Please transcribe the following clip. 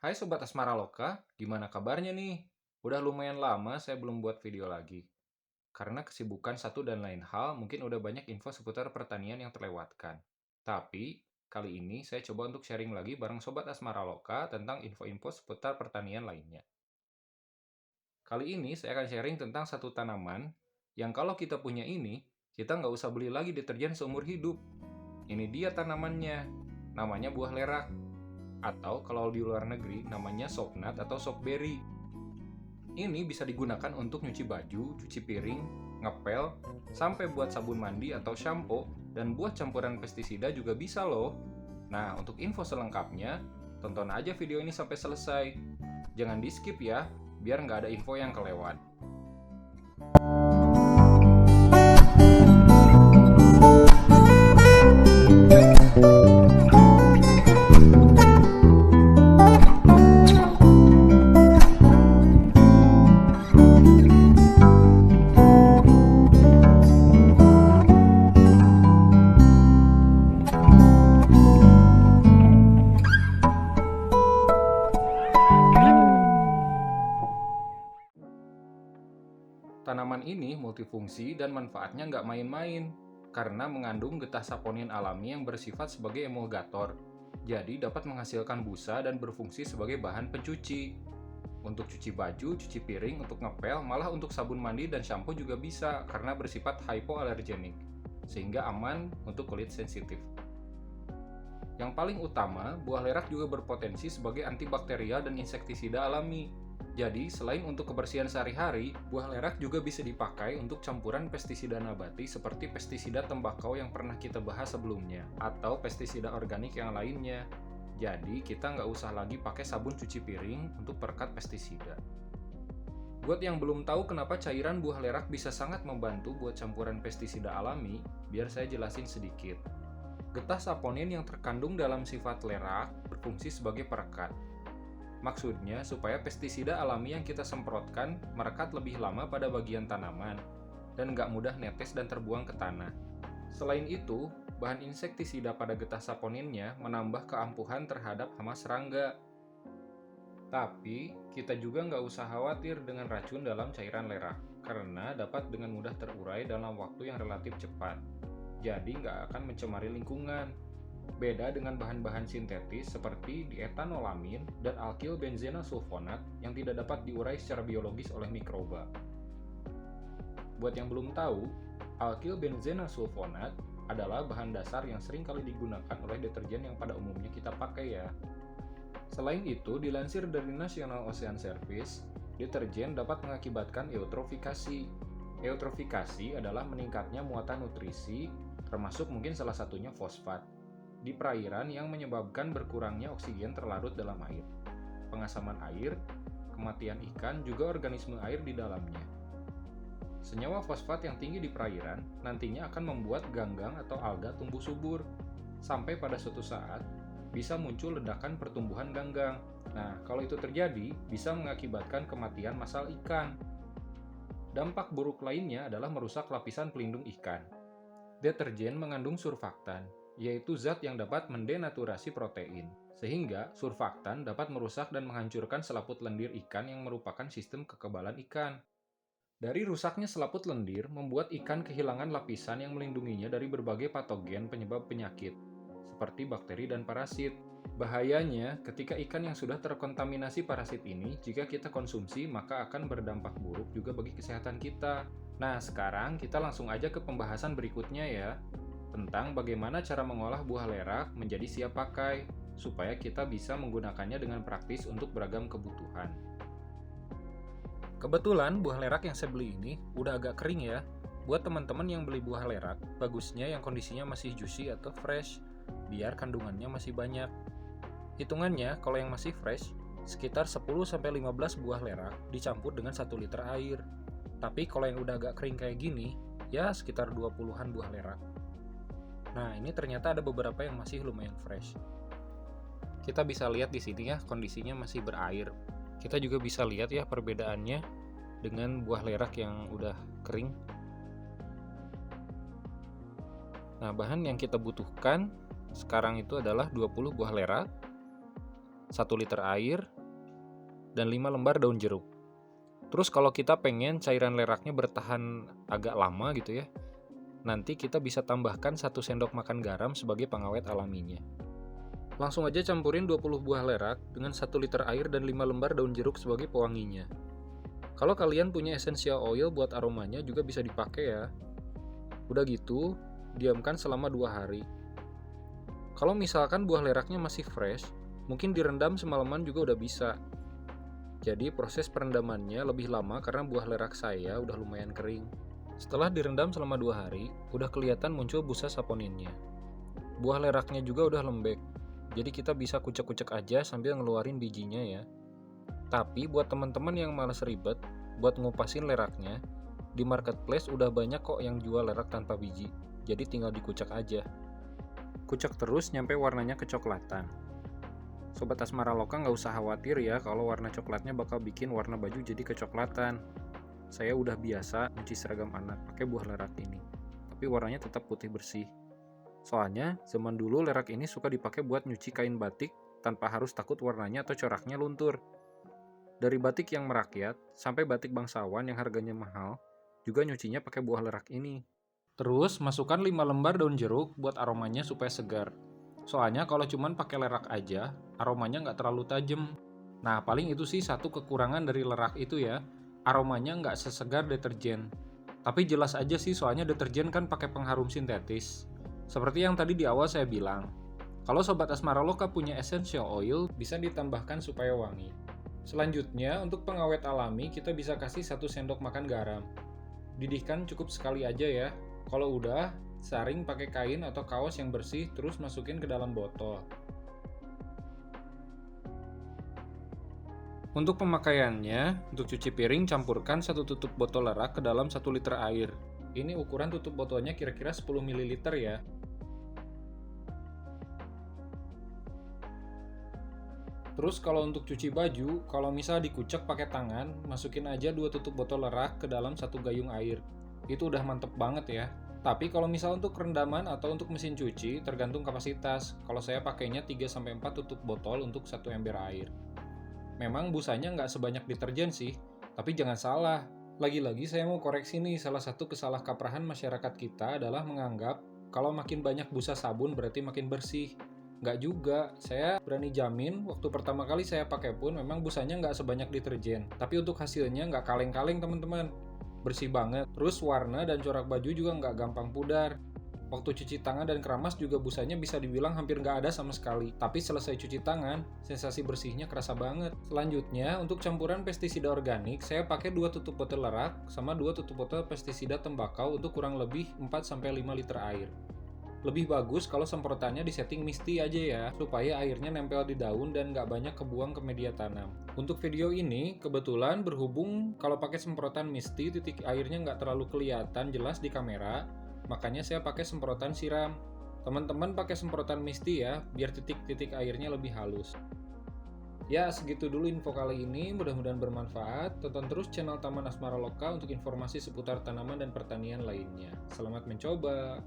Hai Sobat Asmara Loka, gimana kabarnya nih? Udah lumayan lama saya belum buat video lagi. Karena kesibukan satu dan lain hal, mungkin udah banyak info seputar pertanian yang terlewatkan. Tapi, kali ini saya coba untuk sharing lagi bareng Sobat Asmara Loka tentang info-info seputar pertanian lainnya. Kali ini saya akan sharing tentang satu tanaman yang kalau kita punya ini, kita nggak usah beli lagi deterjen seumur hidup. Ini dia tanamannya, namanya buah lerak. Atau kalau di luar negeri namanya soapnut atau soapberry. Ini bisa digunakan untuk nyuci baju, cuci piring, ngepel, sampai buat sabun mandi atau shampoo, dan buat campuran pestisida juga bisa loh. Nah, untuk info selengkapnya, tonton aja video ini sampai selesai. Jangan di skip ya, biar nggak ada info yang kelewat. Tanaman ini multifungsi dan manfaatnya nggak main-main, karena mengandung getah saponin alami yang bersifat sebagai emulgator, jadi dapat menghasilkan busa dan berfungsi sebagai bahan pencuci. Untuk cuci baju, cuci piring, untuk ngepel, malah untuk sabun mandi dan shampoo juga bisa karena bersifat hypoallergenic, sehingga aman untuk kulit sensitif. Yang paling utama, buah lerak juga berpotensi sebagai antibakterial dan insektisida alami. Jadi, selain untuk kebersihan sehari-hari, buah lerak juga bisa dipakai untuk campuran pestisida nabati seperti pestisida tembakau yang pernah kita bahas sebelumnya, atau pestisida organik yang lainnya. Jadi, kita nggak usah lagi pakai sabun cuci piring untuk perekat pestisida. Buat yang belum tahu kenapa cairan buah lerak bisa sangat membantu buat campuran pestisida alami, biar saya jelasin sedikit. Getah saponin yang terkandung dalam sifat lerak berfungsi sebagai perekat. Maksudnya supaya pestisida alami yang kita semprotkan merekat lebih lama pada bagian tanaman dan nggak mudah netes dan terbuang ke tanah. Selain itu, bahan insektisida pada getah saponinnya menambah keampuhan terhadap hama serangga. Tapi, kita juga nggak usah khawatir dengan racun dalam cairan lerak, karena dapat dengan mudah terurai dalam waktu yang relatif cepat. Jadi nggak akan mencemari lingkungan. Beda dengan bahan-bahan sintetis seperti dienolalamin dan alkylbenzena sulfonat yang tidak dapat diurai secara biologis oleh mikroba. Buat yang belum tahu, alkylbenzena sulfonat adalah bahan dasar yang sering kali digunakan oleh deterjen yang pada umumnya kita pakai ya. Selain itu, dilansir dari National Ocean Service, deterjen dapat mengakibatkan eutrofikasi. Eutrofikasi adalah meningkatnya muatan nutrisi, termasuk mungkin salah satunya fosfat, di perairan yang menyebabkan berkurangnya oksigen terlarut dalam air, pengasaman air, kematian ikan, juga organisme air di dalamnya. Senyawa fosfat yang tinggi di perairan nantinya akan membuat ganggang atau alga tumbuh subur, sampai pada suatu saat bisa muncul ledakan pertumbuhan ganggang. Nah, kalau itu terjadi, bisa mengakibatkan kematian massal ikan. Dampak buruk lainnya adalah merusak lapisan pelindung ikan. Deterjen mengandung surfaktan, yaitu zat yang dapat mendenaturasi protein, sehingga surfaktan dapat merusak dan menghancurkan selaput lendir ikan yang merupakan sistem kekebalan ikan. Dari rusaknya selaput lendir, membuat ikan kehilangan lapisan yang melindunginya dari berbagai patogen penyebab penyakit, seperti bakteri dan parasit. Bahayanya, ketika ikan yang sudah terkontaminasi parasit ini, jika kita konsumsi, maka akan berdampak buruk juga bagi kesehatan kita. Nah, sekarang kita langsung aja ke pembahasan berikutnya ya, tentang bagaimana cara mengolah buah lerak menjadi siap pakai, supaya kita bisa menggunakannya dengan praktis untuk beragam kebutuhan. Kebetulan buah lerak yang saya beli ini udah agak kering ya. Buat teman-teman yang beli buah lerak, bagusnya yang kondisinya masih juicy atau fresh, biar kandungannya masih banyak. Hitungannya, kalau yang masih fresh, sekitar 10-15 buah lerak dicampur dengan 1 liter air. Tapi kalau yang udah agak kering kayak gini, ya sekitar 20-an buah lerak. Nah, ini ternyata ada beberapa yang masih lumayan fresh. Kita bisa lihat di sini ya, kondisinya masih berair. Kita juga bisa lihat ya perbedaannya dengan buah lerak yang udah kering. Nah, bahan yang kita butuhkan sekarang itu adalah 20 buah lerak, 1 liter air, dan 5 lembar daun jeruk. Terus kalau kita pengen cairan leraknya bertahan agak lama gitu ya, nanti kita bisa tambahkan 1 sendok makan garam sebagai pengawet alaminya. Langsung aja campurin 20 buah lerak dengan 1 liter air dan 5 lembar daun jeruk sebagai pewanginya. Kalau kalian punya essential oil buat aromanya juga bisa dipakai ya. Udah gitu, diamkan selama 2 hari. Kalau misalkan buah leraknya masih fresh, mungkin direndam semalaman juga udah bisa. Jadi proses perendamannya lebih lama karena buah lerak saya udah lumayan kering. Setelah direndam selama 2 hari, udah kelihatan muncul busa saponinnya. Buah leraknya juga udah lembek, jadi kita bisa kucek-kucek aja sambil ngeluarin bijinya ya. Tapi buat teman-teman yang malas ribet, buat ngupasin leraknya, di marketplace udah banyak kok yang jual lerak tanpa biji, jadi tinggal dikucek aja. Kucek terus nyampe warnanya kecoklatan. Sobat Asmara Loka nggak usah khawatir ya kalau warna coklatnya bakal bikin warna baju jadi kecoklatan. Saya udah biasa nyuci seragam anak pakai buah lerak ini, tapi warnanya tetap putih bersih. Soalnya zaman dulu lerak ini suka dipakai buat nyuci kain batik tanpa harus takut warnanya atau coraknya luntur. Dari batik yang merakyat sampai batik bangsawan yang harganya mahal, juga nyucinya pakai buah lerak ini. Terus masukkan 5 lembar daun jeruk buat aromanya supaya segar. Soalnya kalau cuman pakai lerak aja, aromanya nggak terlalu tajam. Nah paling itu sih satu kekurangan dari lerak itu ya, aromanya nggak sesegar deterjen. Tapi jelas aja sih soalnya deterjen kan pakai pengharum sintetis. Seperti yang tadi di awal saya bilang, kalau Sobat Asmara Loka punya essential oil, bisa ditambahkan supaya wangi. Selanjutnya, untuk pengawet alami, kita bisa kasih 1 sendok makan garam. Didihkan cukup sekali aja ya. Kalau udah, saring pakai kain atau kaos yang bersih, terus masukin ke dalam botol. Untuk pemakaiannya, untuk cuci piring campurkan 1 tutup botol lerak ke dalam 1 liter air. Ini ukuran tutup botolnya kira-kira 10 ml ya. Terus kalau untuk cuci baju, kalau misal dikucek pakai tangan, masukin aja 2 tutup botol lerak ke dalam 1 gayung air. Itu udah mantep banget ya. Tapi kalau misal untuk rendaman atau untuk mesin cuci, tergantung kapasitas. Kalau saya pakainya 3-4 tutup botol untuk 1 ember air. Memang busanya nggak sebanyak deterjen sih, tapi jangan salah. Lagi-lagi saya mau koreksi nih, salah satu kesalahkaprahan masyarakat kita adalah menganggap kalau makin banyak busa sabun berarti makin bersih. Nggak juga, saya berani jamin waktu pertama kali saya pakai pun memang busanya nggak sebanyak deterjen. Tapi untuk hasilnya nggak kaleng-kaleng teman-teman. Bersih banget, terus warna dan corak baju juga nggak gampang pudar. Waktu cuci tangan dan keramas juga busanya bisa dibilang hampir nggak ada sama sekali. Tapi selesai cuci tangan, sensasi bersihnya kerasa banget. Selanjutnya, untuk campuran pestisida organik, saya pakai 2 tutup botol lerak sama 2 tutup botol pestisida tembakau untuk kurang lebih 4-5 liter air. Lebih bagus kalau semprotannya disetting misty aja ya, supaya airnya nempel di daun dan nggak banyak kebuang ke media tanam. Untuk video ini, kebetulan berhubung kalau pakai semprotan misty, titik airnya nggak terlalu kelihatan jelas di kamera, makanya saya pakai semprotan siram. Teman-teman pakai semprotan misty ya, biar titik-titik airnya lebih halus. Ya, segitu dulu info kali ini, mudah-mudahan bermanfaat. Tonton terus channel Taman Asmara Loka untuk informasi seputar tanaman dan pertanian lainnya. Selamat mencoba!